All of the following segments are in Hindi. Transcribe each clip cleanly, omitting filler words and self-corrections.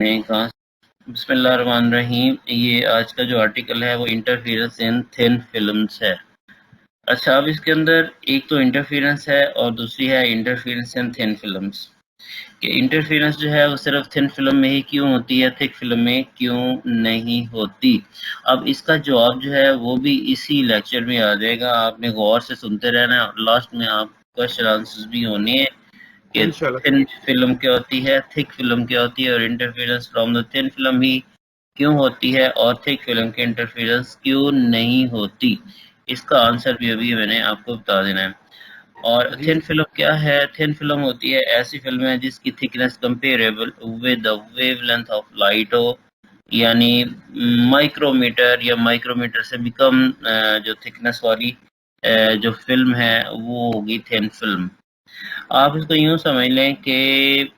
कहाँ बिस्मिल्लाहिर्रहमानिर्रहीम। ये आज का जो आर्टिकल है वो इंटरफेरेंस इन थिन फिल्म्स है। अच्छा, अब इसके अंदर एक तो इंटरफेरेंस है और दूसरी है इंटरफेरेंस इन थिन फिल्म्स। कि इंटरफेरेंस जो है वो सिर्फ थिन फिल्म में ही क्यों होती है, थिक फिल्म में क्यों नहीं होती। अब इसका जवाब जो है वो भी इसी लेक्चर में आ जाएगा, आपने गौर से सुनते रहना है और लास्ट में आप क्वेश्चन आंसर्स भी होने हैं कि थिन फिल्म क्या होती है, थिक फिल्म क्या होती है और interference from the thin film ही क्यों होती है और थिक फिल्म की इंटरफेरेंस क्यों नहीं होती। इसका आंसर भी अभी मैंने आपको बता देना है। और थिन फिल्म क्या है? थिन फिल्म होती है ऐसी फिल्म है जिसकी thickness comparable with the wavelength of light हो, यानी माइक्रोमीटर या माइक्रोमीटर से भी कम जो थिकनेस वाली जो फिल्म है वो होगी थिन फिल्म। आप इसको यूं समझ लें कि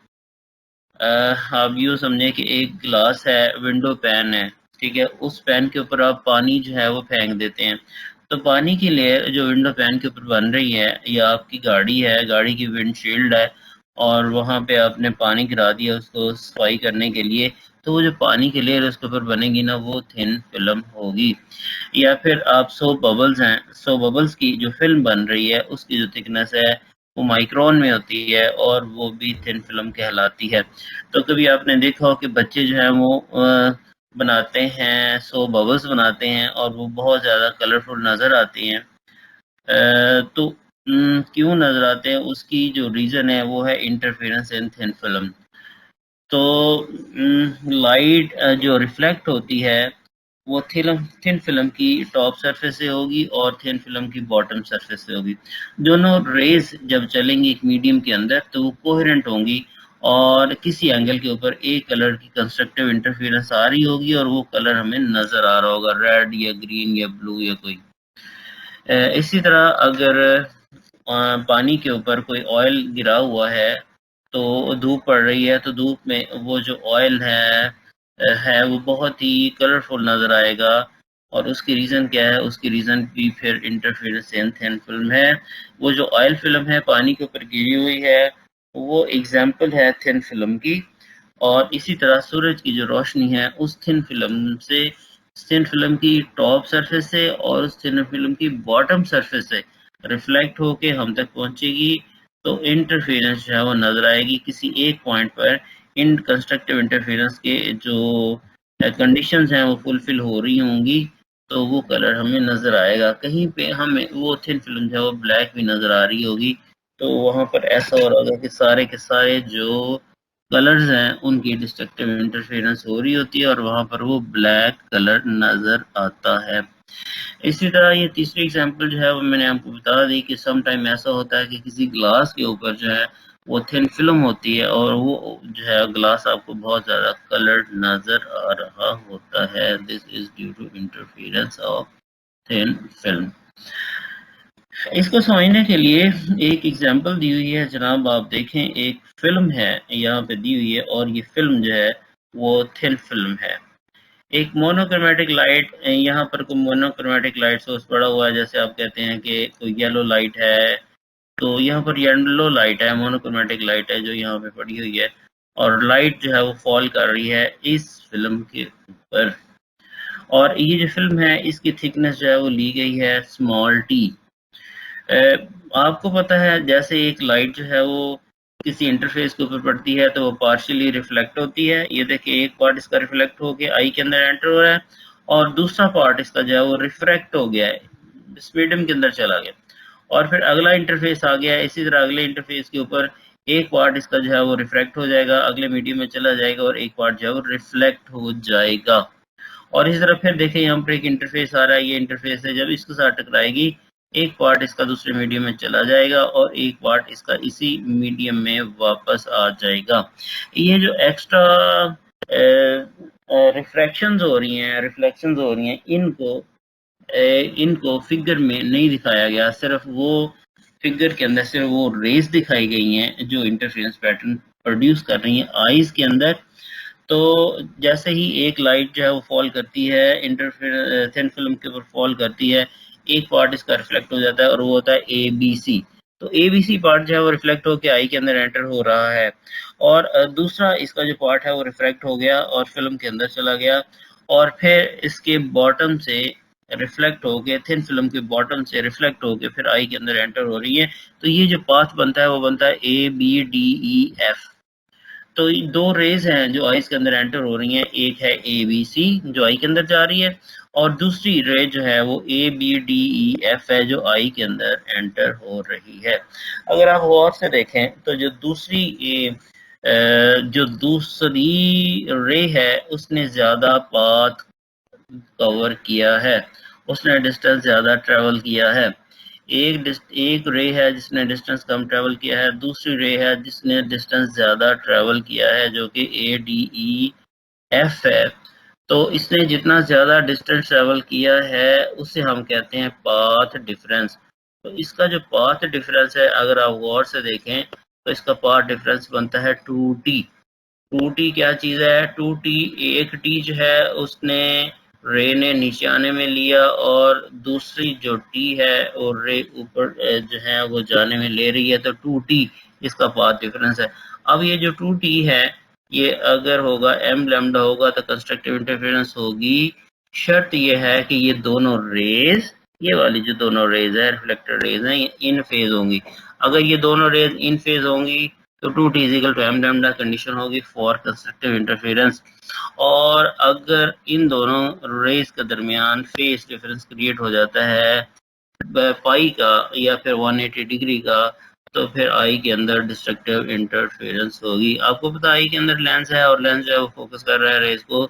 आप यूं समझें कि एक ग्लास है, विंडो पैन है, ठीक है। उस पैन के ऊपर आप पानी जो है वो फेंक देते हैं, तो पानी की लेयर जो विंडो पैन के ऊपर बन रही है, या आपकी गाड़ी है, गाड़ी की विंडशील्ड है और वहाँ पे आपने पानी गिरा दिया उसको सफाई करने के लिए, तो वो जो पानी की लेयर उसके ऊपर बनेगी ना, वो थिन फिल्म होगी। या फिर आप सोप बबल्स हैं, सोप बबल्स की जो फिल्म बन रही है उसकी जो थिकनेस है वो माइक्रोन में होती है और वो भी थिन फिल्म कहलाती है। तो कभी आपने देखा हो कि बच्चे जो है वो बनाते हैं, सोप बबल्स बनाते हैं और वो बहुत ज़्यादा कलरफुल नज़र आती हैं। तो क्यों नज़र आते हैं, उसकी जो रीज़न है वो है इंटरफेरेंस इन थिन फिल्म। तो लाइट जो रिफ्लेक्ट होती है वो थिन फिल्म की टॉप सरफेस से होगी और थिन फिल्म की बॉटम सरफेस से होगी। दोनों रेज जब चलेंगी एक मीडियम के अंदर तो वो कोहेरेंट होंगी और किसी एंगल के ऊपर एक कलर की कंस्ट्रक्टिव इंटरफेरेंस आ रही होगी और वो कलर हमें नजर आ रहा होगा, रेड या ग्रीन या ब्लू या कोई। इसी तरह अगर पानी के ऊपर कोई ऑयल गिरा हुआ है तो धूप पड़ रही है, तो धूप में वो जो ऑयल है वो बहुत ही कलरफुल नज़र आएगा। और उसकी रीज़न क्या है? उसकी रीज़न भी फिर इंटरफेरेंस इन थिन फिल्म है। वो जो ऑयल फिल्म है पानी के ऊपर गिरी हुई है वो एग्जाम्पल है थिन फिल्म की। और इसी तरह सूरज की जो रोशनी है उस थिन फिल्म से, थिन फिल्म की टॉप सरफेस से और उस थिन फिल्म की बॉटम सरफेस से रिफ्लेक्ट होके हम तक पहुंचेगी, तो इंटरफेरेंस जो है वो नजर आएगी किसी एक पॉइंट पर। इन कंस्ट्रक्टिव इंटरफेरेंस के जो कंडीशंस हैं वो फुलफिल हो रही होंगी तो वो कलर हमें नजर आएगा। कहीं पे हमें वो थिन फिल्म जो है वो ब्लैक भी नजर आ रही होगी, तो वहां पर ऐसा हो रहा होगा कि सारे के सारे जो कलर्स हैं उनकी डिस्ट्रक्टिव इंटरफेरेंस हो रही होती है और वहां पर वो ब्लैक कलर नजर आता है। इसी तरह ये तीसरी एग्जांपल जो है वो मैंने आपको बता दी कि सम टाइम ऐसा होता है कि किसी ग्लास के ऊपर जो है वो थिन फिल्म होती है और वो जो है ग्लास आपको बहुत ज्यादा कलर्ड नजर आ रहा होता है। This is due to interference of thin film. इसको समझने के लिए एक एग्जांपल दी हुई है जनाब, आप देखें एक फिल्म है यहाँ पे दी हुई है और ये फिल्म जो है वो थिन फिल्म है। एक मोनोक्रोमेटिक लाइट, यहाँ पर कोई मोनोक्रोमेटिक लाइट सोर्स पड़ा हुआ है, जैसे आप कहते हैं कि कोई येलो लाइट है, तो यहाँ पर येलो लाइट है, मोनोक्रोमेटिक लाइट है जो यहाँ पे पड़ी हुई है और लाइट जो है वो फॉल कर रही है इस फिल्म के ऊपर। और ये जो फिल्म है इसकी थिकनेस जो है वो ली गई है स्मॉल टी। आपको पता है जैसे एक लाइट जो है वो किसी इंटरफेस के ऊपर पड़ती है तो वो पार्शियली रिफ्लेक्ट होती है। ये देखिए एक पार्ट इसका रिफ्लेक्ट होके आई के अंदर एंटर हो रहा है और दूसरा पार्ट इसका जो है वो रिफ्रैक्ट हो गया है, मीडियम के अंदर चला गया और फिर अगला इंटरफेस आ गया है। इसी तरह अगले इंटरफेस के ऊपर एक पार्ट इसका जो है वो रिफ्रैक्ट हो जाएगा, अगले मीडियम में चला जाएगा और एक पार्ट जो है वो रिफ्लेक्ट हो जाएगा। और इसी तरह फिर देखें यहाँ पर एक इंटरफेस आ रहा है, ये इंटरफेस है, जब इसके साथ टकराएगी एक पार्ट इसका दूसरे मीडियम में चला जाएगा और एक पार्ट इसका इसी मीडियम में वापस आ जाएगा। ये जो एक्स्ट्रा रिफ्रैक्शंस हो रही हैं, रिफ्लेक्शंस हो रही हैं, इनको फिगर में नहीं दिखाया गया, सिर्फ वो फिगर के अंदर सिर्फ वो रेस दिखाई गई हैं जो इंटरफेरेंस पैटर्न प्रोड्यूस कर रही हैं आईज के अंदर। तो जैसे ही एक लाइट जो है वो फॉल करती है, थिन फिल्म के ऊपर फॉल करती है, एक पार्ट इसका रिफ्लेक्ट हो जाता है और वो होता है ABC। तो ABC पार्ट जो है वो रिफ्लेक्ट होकर आई के अंदर एंटर हो रहा है, और दूसरा इसका जो पार्ट है वो रिफ्लेक्ट हो गया और फिल्म के अंदर चला गया, और फिर इसके बॉटम से रिफ्लेक्ट होके थिन फिल्म के बॉटम से रिफ्लेक्ट होके फिर आई के अंदर एंटर हो रही है। तो ये जो पाथ बनता है वो बनता है ABDEF। तो ये दो रेज हैं जो आईज के अंदर एंटर हो रही हैं, एक है ABC जो आई के अंदर जा रही है, और दूसरी रे जो है वो ABDEF है जो आई के अंदर एंटर हो रही है। अगर आप गौर से देखें तो जो दूसरी रे है उसने ज्यादा पाथ कवर किया है, उसने डिस्टेंस ज्यादा ट्रेवल किया है। एक रे है जिसने डिस्टेंस कम ट्रेवल किया है, दूसरी रे है जिसने डिस्टेंस ज्यादा ट्रेवल किया है जो कि ADEF है। तो इसने जितना ज्यादा डिस्टेंस ट्रेवल किया है उसे हम कहते हैं पाथ डिफरेंस। तो इसका जो पाथ डिफरेंस है अगर आप गौर से देखें तो इसका पाथ डिफरेंस बनता है 2t। 2t क्या चीज है? 2t, एक टी जो है उसने रे ने नीचे आने में लिया, और दूसरी जो टी है और रे ऊपर जो है वो जाने में ले रही है, तो 2t इसका पाथ डिफरेंस है। अब ये जो 2t है ये अगर होगा m लैम्डा होगा तो कंस्ट्रक्टिव इंटरफेरेंस होगी। शर्त ये है कि ये दोनों रेज, ये वाली जो दोनों रेज है रिफ्लेक्टेड रेज है, ये इन फेज होंगी। अगर ये दोनों रेज इन फेज होंगी तो 2t is equal to m lambda condition होगी फॉर कंस्ट्रक्टिव इंटरफेरेंस। और अगर इन दोनों रेज के दरमियान फेज डिफरेंस क्रिएट हो जाता है पाई का या फिर 180 डिग्री का, तो फिर आई के अंदर डिस्ट्रक्टिव इंटरफेरेंस होगी। आपको पता है आई के अंदर लेंस है और लेंस जो है वो फोकस कर रहा है रेज को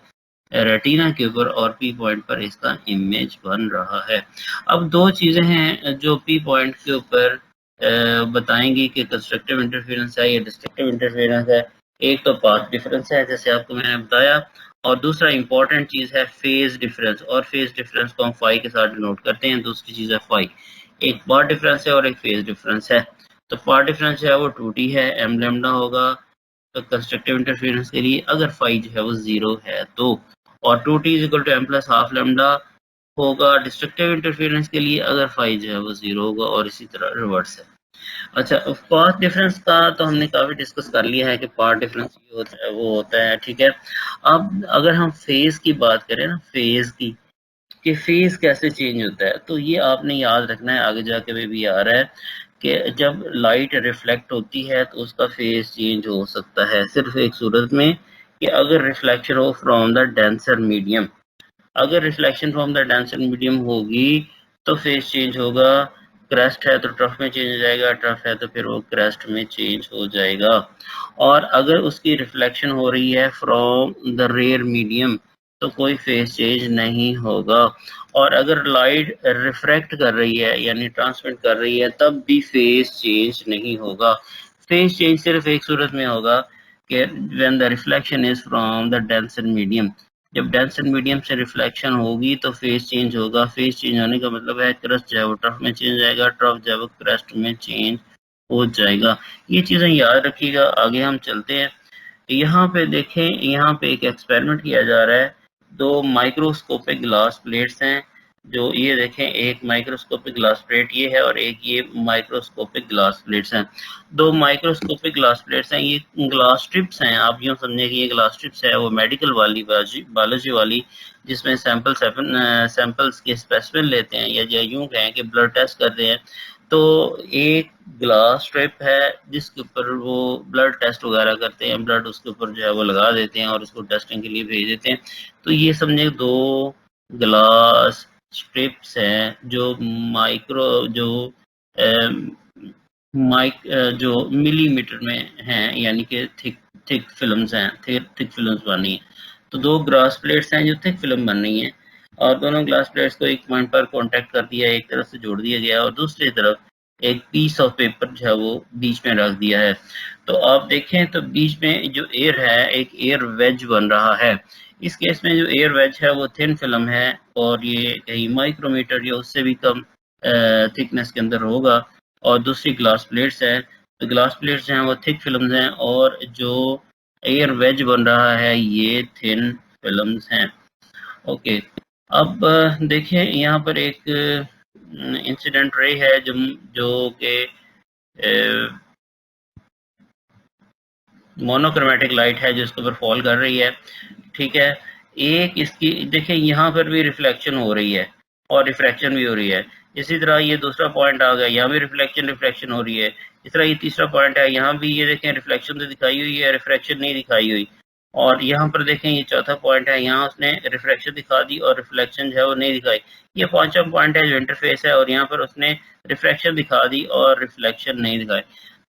रेटिना के ऊपर, और पी पॉइंट पर इसका इमेज बन रहा है। अब दो चीजें हैं जो पी पॉइंट के ऊपर बताएंगी कि कंस्ट्रक्टिव इंटरफेरेंस है या डिस्ट्रक्टिव इंटरफेरेंस है। एक तो पाथ डिफरेंस है जैसे आपको मैंने बताया, और दूसरा इंपॉर्टेंट चीज है फेज डिफरेंस, और फेज डिफरेंस को हम फाई के साथ डिनोट करते हैं। दूसरी चीज है फाई। एक पाथ डिफरेंस है और एक फेज डिफरेंस है। तो पाथ डिफरेंस जो है वो 2t है, m लैम्डा होगा तो कंस्ट्रक्टिव इंटरफेरेंस के लिए, अगर फाई जो है वो 0 है तो, और 2t is equal to m plus half lambda होगा डिस्ट्रक्टिव इंटरफेरेंस के लिए अगर फाई जो है वो 0 होगा, और इसी तरह रिवर्स है। अच्छा, पाथ डिफरेंस का तो हमने काफी डिस्कस कर लिया है कि पाथ डिफरेंस होता है वो होता है, ठीक है। अब अगर हम फेज की बात करें ना, फेज की कि फेज कैसे चेंज होता है, तो ये आपने याद रखना है, आगे जाके भी आ रहा है कि जब लाइट रिफ्लेक्ट होती है तो उसका फेज चेंज हो सकता है सिर्फ एक सूरत में कि अगर रिफ्लेक्शन हो फ्रॉम द डेंसर मीडियम। अगर reflection from the denser medium होगी तो फेज चेंज होगा। क्रेस्ट है तो ट्रफ में चेंज हो जाएगा, ट्रफ है तो फिर वो क्रेस्ट में चेंज हो जाएगा। और अगर उसकी रिफ्लेक्शन हो रही है फ्रॉम द रेयर मीडियम तो कोई फेज चेंज नहीं होगा। और अगर लाइट रिफ्रैक्ट कर रही है यानी ट्रांसमिट कर रही है तब भी फेज चेंज नहीं होगा। फेज चेंज सिर्फ एक सूरत में होगा कि when the reflection is from the denser medium. जब डेंसर मीडियम से रिफ्लेक्शन होगी तो फेज चेंज होगा। फेज चेंज होने का मतलब है क्रस्ट जो है वो ट्रफ में चेंज जाएगा, ट्रफ जो है वो क्रस्ट में चेंज हो जाएगा। ये चीजें याद रखिएगा। आगे हम चलते हैं। यहाँ पे देखें, यहाँ पे एक एक्सपेरिमेंट किया जा रहा है। दो माइक्रोस्कोपिक ग्लास प्लेट्स हैं, जो ये देखें, एक माइक्रोस्कोपिक ग्लास प्लेट ये है और एक ये माइक्रोस्कोपिक ग्लास प्लेट्स हैं। दो माइक्रोस्कोपिक ग्लास प्लेट्स हैं, ये ग्लास स्ट्रिप्स हैं। आप यूँ समझें कि ये ग्लास स्ट्रिप्स है वो मेडिकल वाली बायोलॉजी वाली, जिसमें सैंपल्स के स्पेसिमेन लेते हैं, या यूँ कहें कि ब्लड टेस्ट करते हैं। तो एक ग्लास स्ट्रिप है जिसके ऊपर वो ब्लड टेस्ट वगैरह करते हैं, ब्लड उसके ऊपर जो है वो लगा देते हैं और उसको टेस्टिंग के लिए भेज देते हैं। तो ये समझे दो ग्लास स्ट्रिप्स हैं जो माइक्रो जो जो मिलीमीटर में हैं, यानी कि थिक थिक फिल्म्स हैं, थिक फिल्म्स बनी है। तो दो ग्लास प्लेट्स हैं जो थिक फिल्म बन रही हैं, और दोनों ग्लास प्लेट्स को एक पॉइंट पर कांटेक्ट कर दिया है, एक तरफ से जोड़ दिया गया और दूसरी तरफ एक पीस ऑफ पेपर जो है वो बीच में रख दिया है। तो आप देखें तो बीच में जो एयर है एक एयर वेज बन रहा है। इस केस में जो एयर वेज है वो थिन फिल्म है, और ये कहीं माइक्रोमीटर या उससे भी कम थिकनेस के अंदर होगा। और दूसरी ग्लास प्लेट्स है, तो ग्लास प्लेट्स हैं वो थिक फिल्म्स हैं, और जो एयर वेज बन रहा है ये थिन फिल्म्स हैं। ओके, अब देखें यहाँ पर एक इंसिडेंट रे है जो कि मोनोक्रोमेटिक लाइट है जो इसके ऊपर फॉल कर रही है, ठीक है। एक इसकी देखिए यहाँ पर भी रिफ्लेक्शन हो रही है और रिफ्रैक्शन भी हो रही है। इसी तरह ये दूसरा पॉइंट आ गया, यहाँ भी रिफ्लेक्शन हो रही है। इस तरह ये तीसरा पॉइंट है, यहाँ भी ये देखें रिफ्लेक्शन तो दिखाई हुई है, रिफ्रैक्शन नहीं दिखाई हुई। और यहाँ पर देखें ये चौथा पॉइंट है, यहाँ उसने रिफ्रैक्शन दिखा दी और रिफ्लेक्शन जो है वो नहीं दिखाई। ये पांचवा पॉइंट है जो इंटरफेस है, और यहाँ पर उसने रिफ्रैक्शन दिखा दी और रिफ्लेक्शन नहीं दिखाई।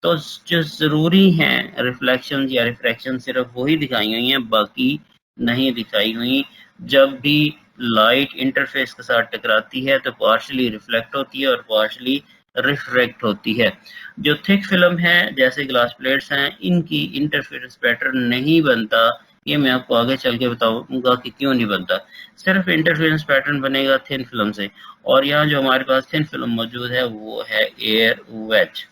तो जो ज़रूरी हैं रिफ्लेक्शन या रिफ्रैक्शन सिर्फ वही दिखाई हुई हैं, बाकी नहीं दिखाई हुई। जब भी लाइट इंटरफेस के साथ टकराती है तो पार्शली रिफ्लेक्ट होती है और पार्शली रिफ्रैक्ट होती है। जो थिक फिल्म है जैसे ग्लास प्लेट्स हैं, इनकी इंटरफेरेंस पैटर्न नहीं बनता। ये मैं आपको आगे चल के बताऊंगा कि क्यों नहीं बनता। सिर्फ इंटरफेरेंस पैटर्न बनेगा थिन फिल्म से, और यहाँ जो हमारे पास थिन फिल्म मौजूद है वो है एयर वेज।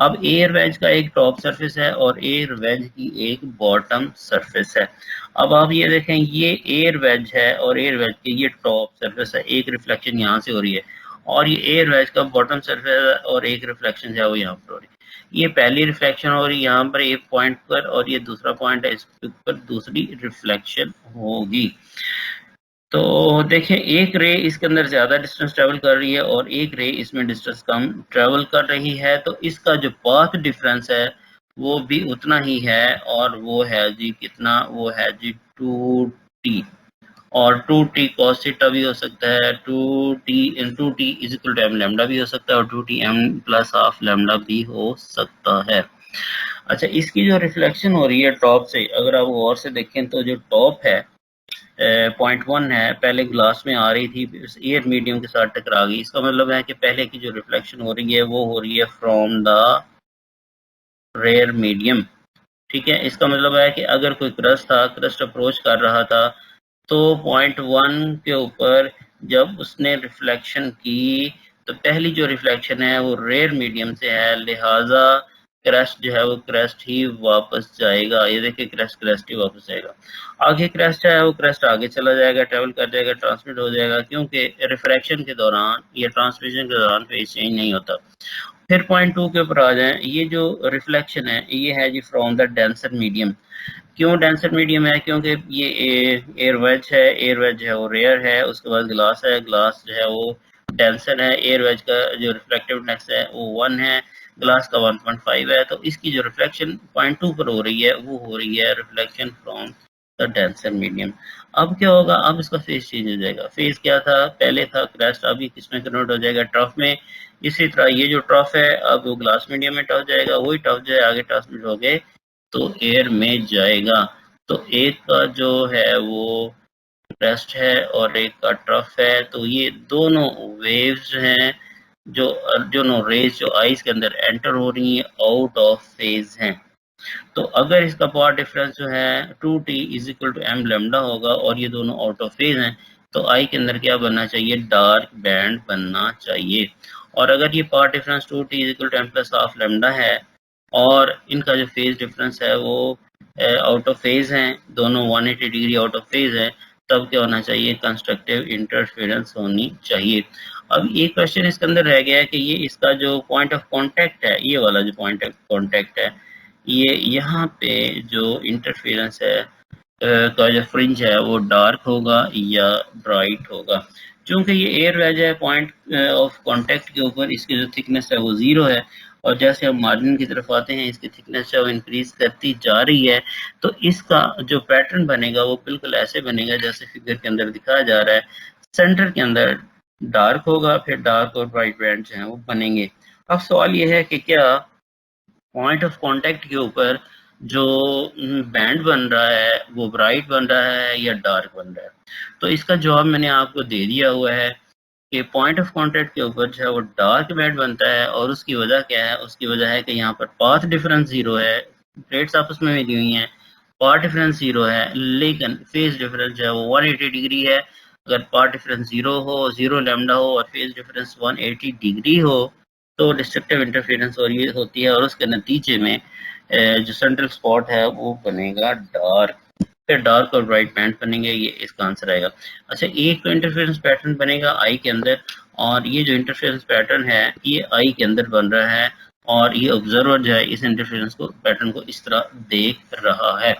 अब एयर वेज का एक टॉप सरफेस है और एयर वेज की एक बॉटम सरफेस है। अब आप ये देखें, ये एयर वेज है और एयर वेज की ये टॉप सरफेस है। एक रिफ्लेक्शन यहाँ से हो रही है और ये एयर वेज का बॉटम सरफेस है और एक रिफ्लेक्शन है वो यहाँ पर हो रही है। ये पहली रिफ्लेक्शन हो रही है यहाँ पर एक पॉइंट पर, और ये दूसरा पॉइंट है, इस पर दूसरी रिफ्लेक्शन होगी। तो देखें एक रे इसके अंदर ज़्यादा डिस्टेंस ट्रेवल कर रही है और एक रे इसमें डिस्टेंस कम ट्रेवल कर रही है, तो इसका जो पाथ डिफरेंस है वो भी उतना ही है, और वो है जी कितना, वो है जी 2t। और 2t cos थीटा भी हो सकता है, 2t is equal to m lambda भी हो सकता है, और 2t m plus half lambda भी हो सकता है। अच्छा, इसकी जो रिफ्लेक्शन हो रही है टॉप से, अगर आप गौर से देखें तो जो टॉप है .1 है, पहले ग्लास में आ रही थी, एयर मीडियम के साथ टकरा गई। इसका मतलब है कि पहले की जो रिफ्लेक्शन हो रही है वो हो रही है फ्रॉम द रेयर मीडियम, ठीक है। इसका मतलब है कि अगर कोई क्रस्ट था, क्रस्ट अप्रोच कर रहा था, तो .1 के ऊपर जब उसने रिफ्लेक्शन की तो पहली जो रिफ्लेक्शन है वो रेयर मीडियम से है, लिहाजा क्रस्ट जो है वो क्रस्ट ही वापस जाएगा। ये देखिए क्रस्ट ही वापस जाएगा। आगे क्रस्ट है वो क्रस्ट आगे चला जाएगा, ट्रेवल कर जाएगा, ट्रांसमिट हो जाएगा, क्योंकि रिफ्रैक्शन के दौरान या ट्रांसमिशन के दौरान फेज चेंज नहीं होता। फिर .2 के ऊपर आ जाए, ये जो रिफ्लेक्शन है ये है जी फ्रॉम द डेंसर मीडियम। क्यों डेंसर मीडियम है? क्योंकि ये एयर वेज है, एयर वेज है वो रेयर है, उसके बाद ग्लास है, ग्लास जो है वो डेंसर है। एयर वेज का जो रिफ्लेक्टिव इंडेक्स है वो 1 है, ग्लास का 1.5 है, तो इसकी जो रिफ्लेक्शन .2 पर हो रही है वो हो रही है reflection from the denser medium. अब क्या होगा, अब इसका फेज चेंज हो जाएगा। फेज क्या था, पहले था क्रेस्ट, अभी किसमें कन्वर्ट हो जाएगा, ट्रफ में। इसी तरह ये जो ट्रफ है अब वो ग्लास मीडियम में टफ जाएगा, वही टफ जो है आगे ट्रांसमिट हो गए तो एयर में जाएगा। तो एक का जो है वो क्रेस्ट है और एक का ट्रफ है, तो ये दोनों वेव्स हैं जो दोनों रेज जो आइस के अंदर एंटर हो रही हैं आउट ऑफ फेज हैं। तो अगर इसका पाथ डिफरेंस जो है 2t is equal to m lambda होगा और ये दोनों आउट ऑफ फेज हैं, तो आई के अंदर क्या बनना चाहिए, डार्क बैंड बनना चाहिए। और अगर ये path difference 2t is equal to m plus half lambda है और इनका जो फेज डिफरेंस है वो आउट ऑफ फेज हैं, दोनों 180 डिग्री आउट ऑफ फेज है, तब क्या होना चाहिए, कंस्ट्रक्टिव इंटरफेरेंस होनी चाहिए। अब ये क्वेश्चन इसके अंदर रह गया है कि ये इसका जो पॉइंट ऑफ कांटेक्ट है, ये वाला जो पॉइंट ऑफ कांटेक्ट है, ये यहाँ पे जो इंटरफेरेंस है का जो फ्रिंज है वो डार्क होगा या ब्राइट होगा। क्योंकि ये एयर वेज है, पॉइंट ऑफ कांटेक्ट के ऊपर इसकी जो थिकनेस है वो 0 है, और जैसे हम मार्जिन की तरफ आते हैं इसकी थिकनेस है वो इंक्रीज करती जा रही है। तो इसका जो पैटर्न बनेगा वो बिल्कुल ऐसे बनेगा जैसे फिगर के अंदर दिखाया जा रहा है। सेंटर के अंदर डार्क होगा, फिर डार्क और ब्राइट बैंड जो है वो बनेंगे। अब सवाल ये है कि क्या पॉइंट ऑफ कांटेक्ट के ऊपर जो बैंड बन रहा है वो ब्राइट बन रहा है या डार्क बन रहा है? तो इसका जवाब मैंने आपको दे दिया हुआ है कि पॉइंट ऑफ कांटेक्ट के ऊपर जो है वो डार्क बैंड बनता है, और उसकी वजह क्या है, उसकी वजह है कि यहाँ पर पाथ डिफरेंस 0 है, प्लेट्स आपस में मिली हुई हैं, पाथ डिफरेंस 0 है, लेकिन फेज डिफरेंस जो है वो 180 डिग्री है। अगर पाथ डिफरेंस 0 हो, 0 लैम्डा हो और फेज डिफरेंस 180 डिग्री हो, तो डिस्ट्रक्टिव इंटरफेरेंस और ये होती है, और उसके नतीजे में जो सेंट्रल स्पॉट है वो बनेगा डार्क। फिर डार्क और ब्राइट बैंड बनेंगे, ये इसका आंसर आएगा। अच्छा, एक तो इंटरफेरेंस पैटर्न बनेगा आई के अंदर, और ये जो इंटरफेरेंस पैटर्न है ये आई के अंदर बन रहा है, और ये ऑब्जर्वर जो है इस इंटरफेरेंस को पैटर्न को इस तरह देख रहा है।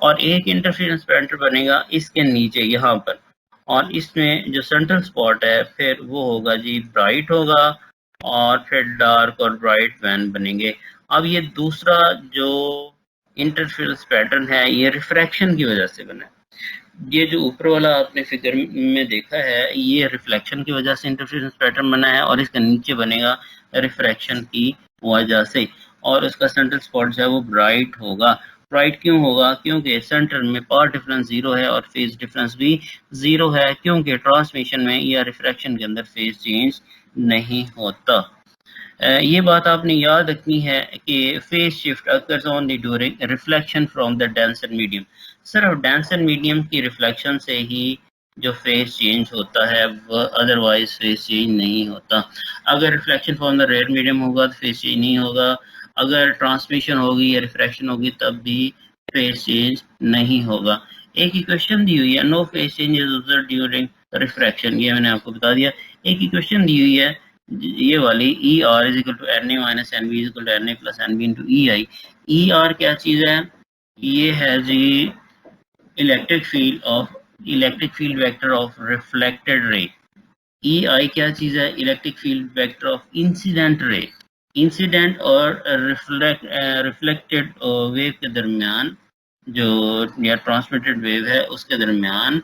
और एक इंटरफेरेंस पैटर्न बनेगा इसके नीचे यहाँ पर, और इसमें जो सेंट्रल स्पॉट है फिर वो होगा जी ब्राइट होगा, और फिर डार्क और ब्राइट बैंड बनेंगे। अब ये दूसरा जो इंटरफेरेंस पैटर्न है ये रिफ्रैक्शन की वजह से बना है। ये जो ऊपर वाला आपने फिगर में देखा है ये रिफ्लेक्शन की वजह से इंटरफेरेंस पैटर्न बना है, और इसके नीचे बनेगा रिफ्रैक्शन की वजह से, और उसका सेंट्रल स्पॉट जो है वो ब्राइट होगा। ब्राइट क्यों होगा? क्योंकि सेंटर में पाथ डिफरेंस जीरो है और फेज डिफरेंस भी जीरो है, क्योंकि ट्रांसमिशन में या रिफ्रैक्शन के अंदर फेज चेंज नहीं होता। ये बात आपने याद रखनी है कि phase shift occurs only during reflection from the denser medium. सिर्फ डेंसर मीडियम की रिफ्लेक्शन से ही जो फेज चेंज होता है वह अदरवाइज फेज चेंज नहीं होता। अगर reflection from the rare medium होगा तो फेज चेंज नहीं होगा, अगर ट्रांसमिशन होगी या रिफ्रैक्शन होगी तब भी फेज चेंज नहीं होगा। एक इक्वेशन दी हुई है, no phase change is observed during refraction, ये मैंने आपको बता दिया। एक इक्वेशन दी हुई है ये वाली, E r is equal to n a minus n B is equal to n a plus n b into E i. E r क्या चीज है? ये है जी electric field vector of reflected ray. E i क्या चीज है? Electric field vector of incident ray. Incident और रिफ्लेक्टेड वेव के दरमियान जो या ट्रांसमिटेड वेव है उसके दरमियान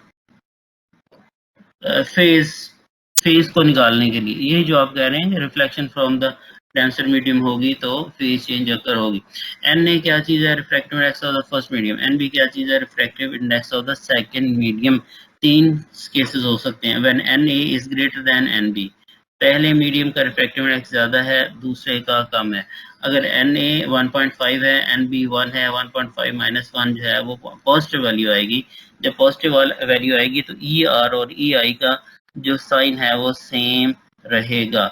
फेज को निकालने के लिए, ये जो आप कह रहे हैं reflection from the denser medium होगी तो फेज चेंज अकर होगी। एन ए क्या चीज है? Refractive index of the first medium. N B क्या चीज है? Refractive index of the second medium. तीन केसेस हो सकते हैं when N A is greater than N B. पहले मीडियम का रिफ्रैक्टिव इंडेक्स ज्यादा है, दूसरे का कम है। अगर एन ए 1.5 है, एन बी 1 है, 1.5 माइनस 1 जो है वो पॉजिटिव वैल्यू आएगी। जब पॉजिटिव वैल्यू आएगी तो ई आर और ई आई का जो साइन है वो सेम रहेगा।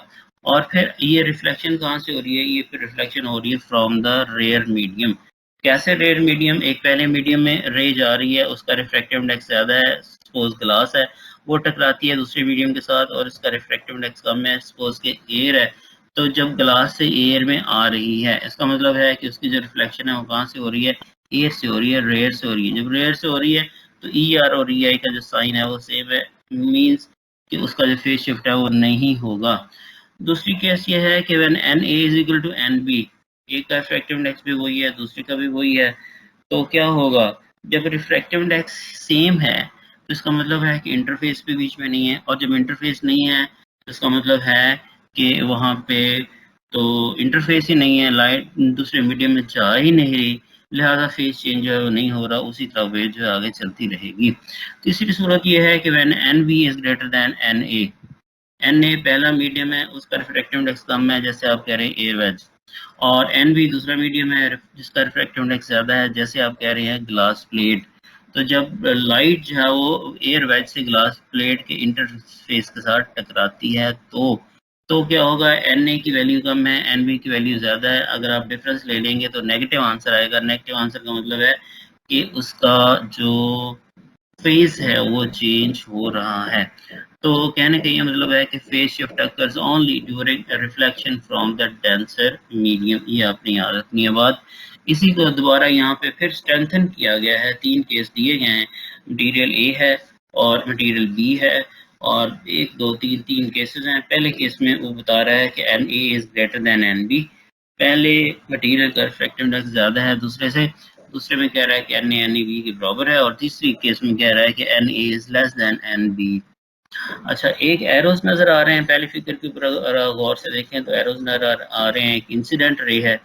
और फिर ये रिफ्लेक्शन कहाँ से हो रही है? ये फिर रिफ्लेक्शन हो रही है फ्रॉम द रेयर मीडियम। कैसे रेयर मीडियम? एक पहले मीडियम में रे जा रही है, उसका रिफ्रैक्टिव इंडेक्स ज्यादा है, सपोज ग्लास है, वो टकराती है दूसरे मीडियम के साथ और इसका रिफ्रैक्टिव इंडेक्स कम है, सपोज के एयर है। तो जब ग्लास से एयर में आ रही है इसका मतलब है कि उसकी जो रिफ्लेक्शन है वो कहाँ से हो रही है? एयर से हो रही है, रेयर से हो रही है। जब रेयर से हो रही है तो ई आर और ई आई का जो साइन है वो सेम है, मीन्स कि उसका जो फेज शिफ्ट है वो नहीं होगा। दूसरी केस ये है कि when N A is equal to N B, एक का रिफ्रैक्टिव इंडेक्स भी वही है, दूसरे का भी वही है, तो क्या होगा? जब रिफ्रैक्टिव इंडेक्स सेम है तो इसका मतलब है कि इंटरफेस भी बीच में नहीं है, और जब इंटरफेस नहीं है तो इसका मतलब है कि वहाँ पे तो इंटरफेस ही नहीं है, लाइट दूसरे मीडियम में जा ही नहीं रही, लिहाजा फेज चेंज जो है वो नहीं हो रहा, उसी तरह वेव जो है आगे चलती रहेगी। तीसरी सूरत ये है कि when N B is greater than N A. N A पहला मीडियम है, उसका रिफ्रैक्टिव इंडेक्स कम है, जैसे आप कह रहे हैं एयर वेज, और एन बी दूसरा मीडियम है जिसका रिफ्रैक्टिव इंडेक्स ज्यादा है, जैसे आप कह रहे हैं ग्लास प्लेट। तो जब लाइट जो है वो एयर वेज से ग्लास प्लेट के इंटरफेस के साथ टकराती है तो क्या होगा? एन ए की वैल्यू कम है, एन बी की वैल्यू ज्यादा है। अगर आप डिफरेंस ले लेंगे तो नेगेटिव आंसर आएगा। नेगेटिव आंसर का मतलब है कि उसका जो फेज है वो चेंज हो रहा है। तो कहने का ये मतलब है कि phase shift occurs only during reflection from the denser medium. ये आपने याद रखनी है बात। इसी को दोबारा यहाँ पे फिर स्ट्रेंथन किया गया है, तीन केस दिए गए हैं, मटीरियल ए है और मटीरियल बी है, और एक दो तीन तीन केसेस हैं। पहले केस में वो बता रहा है कि N A is greater than N B, पहले मटीरियल का रिफ्रैक्टिव इंडेक्स ज्यादा है दूसरे से, दूसरे में कह रहा है कि एन ए एन बी के बराबर है, और तीसरी केस में कह रहा है कि N A is less than N B. अच्छा, एक एरोस नजर आ रहे हैं, पहले फिगर के ऊपर अगर गौर से देखें तो एरोस नजर आ रहे हैं, एक इंसिडेंट रे है।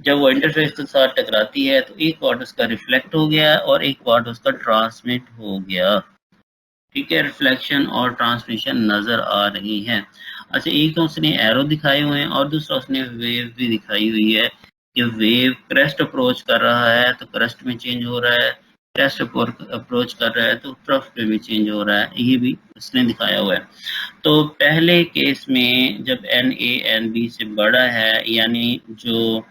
जब वो इंटरफेस के साथ टकराती है तो एक पार्ट उसका रिफ्लेक्ट हो गया और एक पार्ट उसका ट्रांसमिट हो गया। ठीक है, रिफ्लेक्शन और ट्रांसमिशन नजर आ रही है। अच्छा, एक तो उसने एरो दिखाए हुए हैं और दूसरा उसने वेव भी दिखाई हुई है कि वेव क्रेस्ट अप्रोच कर रहा है तो क्रेस्ट में चेंज हो रहा है, क्रेस्ट अप्रोच कर रहा है तो ट्रफ पे भी चेंज हो रहा है, ये भी उसने दिखाया हुआ है। तो पहले केस में जब एन ए एन बी से बड़ा है, यानी जो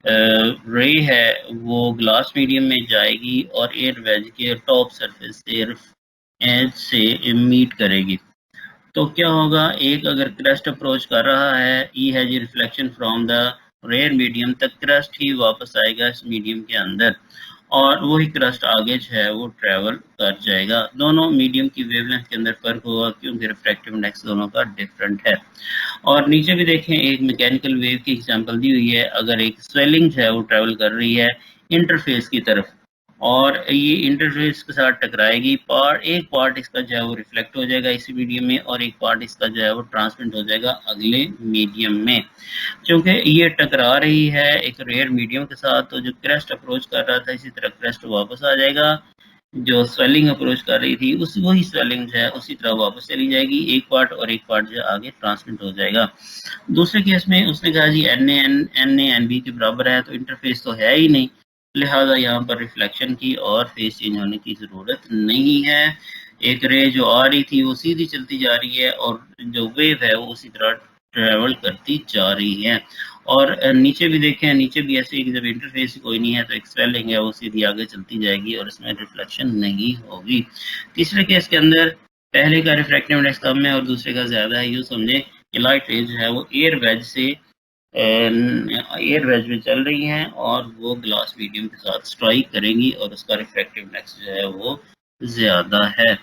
रे है वो ग्लास मीडियम में जाएगी और एयर वेज के टॉप सरफेस से एज से मीट करेगी, तो क्या होगा? एक अगर क्रेस्ट अप्रोच कर रहा है, ई है जी reflection from the rare medium तक क्रस्ट ही वापस आएगा इस मीडियम के अंदर, और वही क्रस्ट आगे जो है वो ट्रेवल कर जाएगा। दोनों मीडियम की वेवलेंथ के अंदर फर्क होगा क्योंकि रिफ्रैक्टिव इंडेक्स दोनों का डिफरेंट है। और नीचे भी देखें, एक मैकेनिकल वेव की एग्जांपल दी हुई है। अगर एक स्वेलिंग जो है वो ट्रेवल कर रही है इंटरफेस की तरफ, और ये इंटरफेस के साथ टकराएगी, एक पार्ट इसका जो है वो रिफ्लेक्ट हो जाएगा इसी मीडियम में, और एक पार्ट इसका जो है वो ट्रांसमिट हो जाएगा अगले मीडियम में। क्योंकि ये टकरा रही है एक रेयर मीडियम के साथ, तो जो क्रेस्ट अप्रोच कर रहा था इसी तरह क्रेस्ट वापस आ जाएगा, जो स्वेलिंग अप्रोच कर रही थी उस वही स्वेलिंग जो है उसी तरह वापस चली जाएगी, एक पार्ट, और एक पार्ट जो आगे ट्रांसमिट हो जाएगा। दूसरे केस में उसने कहा G N A N B के बराबर है, तो इंटरफेस तो है ही नहीं, लिहाजा यहाँ पर रिफ्लेक्शन की और फेस चेंज होने की ज़रूरत नहीं है। एक रे जो आ रही थी वो सीधी चलती जा रही है, और जो वेव है वो उसी तरह ट्रेवल करती जा रही है। और नीचे भी देखें, नीचे भी ऐसे ही जब इंटरफेस कोई नहीं है तो एक स्वेलिंग है वो सीधी आगे चलती जाएगी और इसमें रिफ्लेक्शन नहीं होगी। तीसरे केस के अंदर पहले का रिफ्रैक्टिव इंडेक्स कम है और दूसरे का ज़्यादा है, यूँ समझे कि लाइट रेज जो है वो एयर वेज में चल रही हैं और वो ग्लास मीडियम के साथ स्ट्राइक करेंगी और उसका रिफ्रैक्टिव इंडेक्स जो है वो ज़्यादा है।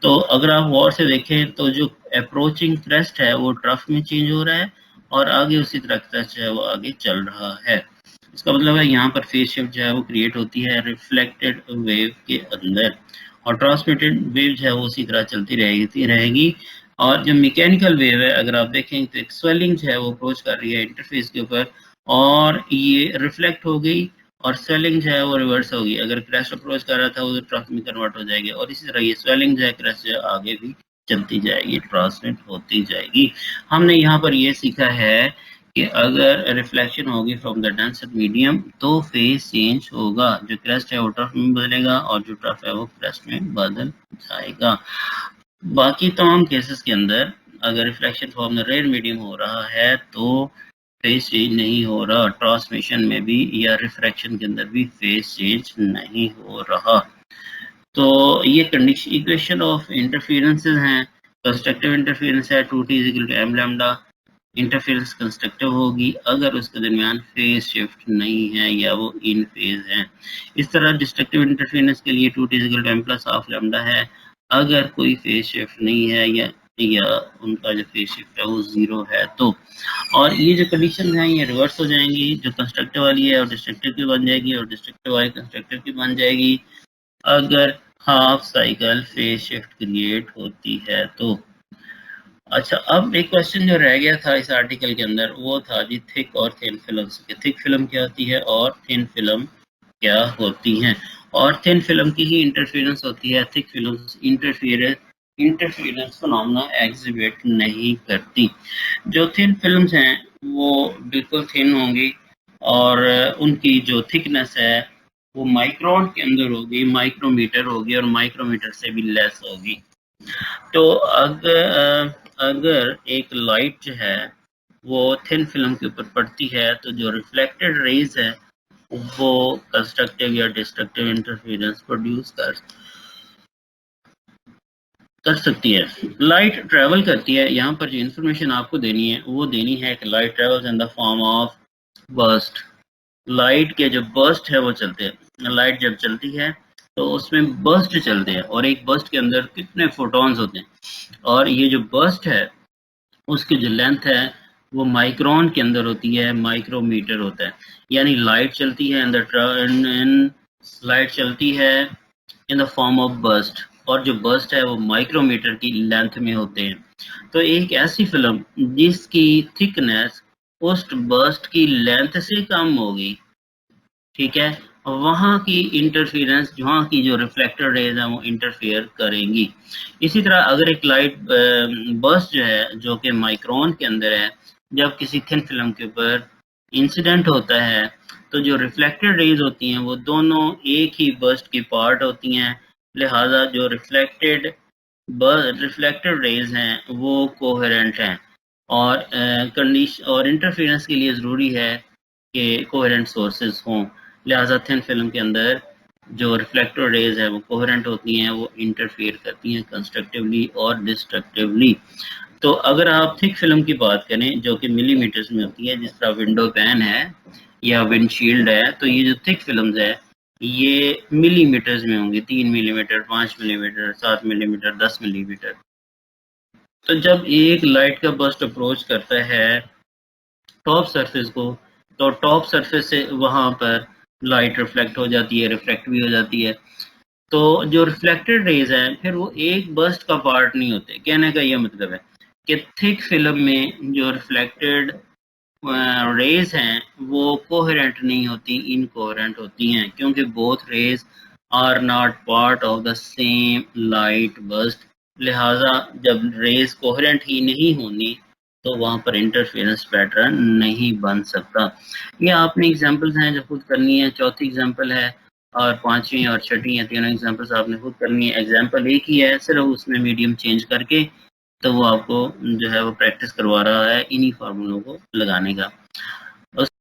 तो अगर आप गौर से देखें तो जो अप्रोचिंग क्रेस्ट है वो ट्रफ में चेंज हो रहा है, और आगे उसी तरह क्रेस्ट जो है वो आगे चल रहा है। इसका मतलब है यहाँ पर फेज शिफ्ट जो है वो क्रिएट होती है रिफ्लेक्टेड वेव के अंदर, और ट्रांसमिटेड वेव जो है वो उसी तरह चलती रहेगी। और जो मैकेनिकल वेव है अगर आप देखें तो एक स्वेलिंग जो है वो अप्रोच कर रही है इंटरफेस के ऊपर, और ये रिफ्लेक्ट हो गई, और स्वेलिंग जो है वो रिवर्स होगी। अगर क्रेस्ट अप्रोच कर रहा था वो ट्रफ में कन्वर्ट हो जाएगी, और इसी तरह ये स्वेलिंग जो है क्रेस्ट जो है आगे भी चलती जाएगी, ट्रांसमिट होती जाएगी। हमने यहाँ पर ये सीखा है कि अगर रिफ्लेक्शन होगी फ्रॉम द डेंसर मीडियम तो फेज चेंज होगा, जो क्रेस्ट है वो ट्रफ में बदलेगा और जो ट्रफ है वो क्रेस्ट में बदल जाएगा। बाकी तमाम केसेस के अंदर अगर reflection from the rare medium हो रहा है तो फेज चेंज नहीं हो रहा, ट्रांसमिशन में भी या रिफ्रैक्शन के अंदर भी फेज चेंज नहीं हो रहा। तो ये कंडीशन इक्वेशन ऑफ इंटरफेरेंसेस हैं। कंस्ट्रक्टिव इंटरफेरेंस है 2t = m lambda, interference constructive होगी अगर उसके दरमियान फेज शिफ्ट नहीं है या वो इन फेज है। इस तरह डिस्ट्रक्टिव इंटरफेरेंस के लिए 2t = m + ½ लैम्डा है अगर कोई फेज शिफ्ट नहीं है या उनका जो फेज शिफ्ट है वो 0 है तो। और ये जो कंडीशन हैं ये रिवर्स हो जाएंगी, जो कंस्ट्रक्टिव वाली है और डिस्ट्रक्टिव की बन जाएगी, और डिस्ट्रक्टिव वाली कंस्ट्रक्टिव की बन जाएगी अगर half cycle phase shift create होती है तो। अच्छा, अब एक क्वेश्चन जो रह गया था इस आर्टिकल के अंदर वो था जी थिक और थिन फिल्म्स। थिक फिल्म क्या होती है और थिन फिल्म क्या होती हैं, और थिन फिल्म की ही इंटरफेरेंस होती है, thick films interference phenomena exhibit नहीं करती। जो थिन फिल्म्स हैं वो बिल्कुल थिन होंगी और उनकी जो थिकनेस है वो माइक्रोन के अंदर होगी, माइक्रोमीटर होगी, और माइक्रोमीटर से भी लेस होगी। तो अगर एक लाइट जो है वो थिन फिल्म के ऊपर पड़ती है तो जो रिफ्लेक्टेड रेज है वो कंस्ट्रक्टिव या डिस्ट्रक्टिव इंटरफेरेंस प्रोड्यूस कर सकती है। लाइट ट्रेवल करती है, यहाँ पर जो इंफॉर्मेशन आपको देनी है वो देनी है कि light travels in the form of burst. Light के जो बर्स्ट है वो चलते हैं। लाइट जब चलती है तो उसमें बर्स्ट चलते हैं, और एक बर्स्ट के अंदर कितने फोटॉन्स होते हैं, और ये जो बर्स्ट है उसकी जो लेंथ है वो माइक्रोन के अंदर होती है, माइक्रोमीटर होता है। यानी लाइट चलती है लाइट चलती है in the form of burst, और जो बर्स्ट है वो माइक्रोमीटर की लेंथ में होते हैं। तो एक ऐसी फिल्म जिसकी थिकनेस उस बर्स्ट की लेंथ से कम होगी, ठीक है, वहाँ की इंटरफेरेंस, वहाँ की जो रिफ्लेक्टेड रेज है वो इंटरफेयर करेंगी। इसी तरह अगर एक लाइट बर्स्ट जो है जो कि माइक्रोन के अंदर है, जब किसी थिन फिल्म के ऊपर इंसिडेंट होता है तो जो रिफ्लेक्टेड रेज होती हैं वो दोनों एक ही बर्स्ट की पार्ट होती हैं, लिहाजा जो रिफ्लेक्टेड रेज हैं वो कोहेरेंट हैं, और कंडीशन और इंटरफेरेंस के लिए ज़रूरी है कि कोहेरेंट सोर्सेज हों। लिहाजा थिन फिल्म के अंदर जो रिफ्लेक्टेड रेज है वो कोहेरेंट होती हैं, वो इंटरफेयर करती हैं कंस्ट्रक्टिवली और डिस्ट्रक्टिवली। तो अगर आप थिक फिल्म की बात करें जो कि मिलीमीटर्स में होती है, जिस तरह विंडो पैन है या विंडशील्ड है, तो ये जो थिक फिल्म्स है ये मिलीमीटर्स में होंगी, 3 मिलीमीटर, 5 मिलीमीटर, 7 मिलीमीटर, 10 मिलीमीटर। तो जब एक लाइट का बर्स्ट अप्रोच करता है टॉप सरफेस को, तो टॉप सरफेस से वहां पर लाइट रिफ्लेक्ट हो जाती है, रिफ्लेक्ट भी हो जाती है। तो जो रिफ्लेक्टेड रेज हैं फिर वो एक बर्स्ट का पार्ट नहीं होते। कहने का ये मतलब है कि थिक फिल्म में जो रिफ्लेक्टेड रेज हैं वो कोहेरेंट नहीं होती, इनकोहेरेंट होती हैं, क्योंकि both rays are not part of the same light burst. लिहाजा जब रेज कोहेरेंट ही नहीं होनी तो वहां पर इंटरफेरेंस पैटर्न नहीं बन सकता। ये आपने एग्जांपल्स हैं जो खुद करनी है। चौथी एग्जांपल है और पांचवी और छठी है, तीनों एग्जांपल्स आपने खुद करनी है। एग्जांपल एक ही है, सिर्फ उसमें मीडियम चेंज करके, तो वो आपको जो है वो प्रैक्टिस करवा रहा है इन्हीं फार्मूलों को लगाने का।